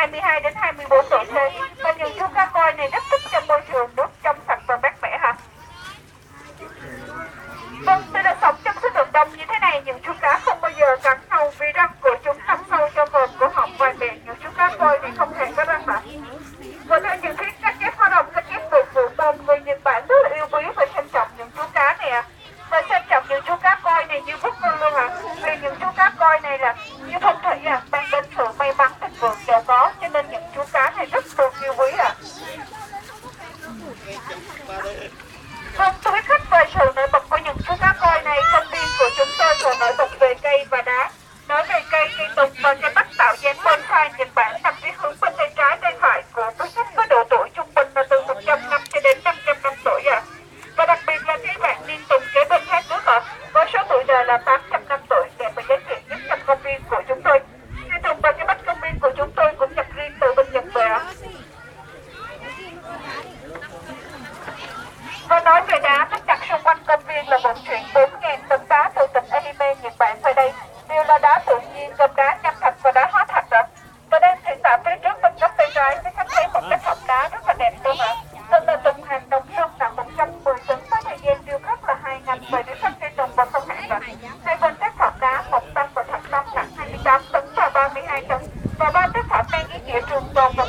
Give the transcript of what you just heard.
22 đến 24 độ C. Và những chú cá coi này rất thích trong môi trường nước trong sạch và mát mẻ hả? Vâng, tôi đã sống trong số lượng đông như thế này, những chú cá không bao giờ cắn nhau vì răng của chúng nằm sâu trong vòm cổ họng ngoài miệng. Những chú cá coi này không hề có răng hả? Và theo những thuyết các chép hóa đồng, các chép được vụ tôm, người Nhật Bản rất là yêu quý và trân trọng những chú cá này ạ. Và trân trọng những chú cá coi này như bút vân luôn ạ. Vì những chú cá coi này là như phong thủy mang đến sự may mắn, thịnh vượng, giàu có, cho nên những chú cá này rất được yêu quý ạ. Vâng, tôi biết khách về sự nổi bật của những chú cá coi này. Công viên của chúng tôi còn nổi bật về cây và đá. Nói về cây tùng và cây bách tạo dáng bonsai Nhật Bản nằm dưới hướng bên tay trái tay phải của quý khách có độ tuổi trung bình là từ 100 năm cho đến 500 năm tuổi ạ. Và đặc biệt là cây vạn niên tùng kế bên thác nước ạ, với số tuổi đời là 800 năm tuổi, đẹp và giá trị nhất trong công viên của chúng tôi. Cây tùng và cây bách công viên của chúng tôi cũng nhập riêng từ bên Nhật về ạ. Và nói về đá lắp đặt xung quanh công viên là vận chuyển 4.000 tấn đá từ tỉnh Ehime, Nhật Bản về đây. Đều là đá tự nhiên, gồm đá nham thạch và đá hóa thạch ạ. Và đang triển lãm phía trước bên góc tay trái với khách thấy một tác phẩm đá rất là đẹp luôn ạ. Tên là tùng hàng đồng sông nặng 110 tấn với thời gian điêu khắc là 2 ngày và điêu khắc cây tùng và không hạn ạ. Hai bên tác phẩm đá, một tăng và thạch tâm nặng 28 tấn và 32 tấn. Và ba tác phẩm mang ý nghĩa trường tồn và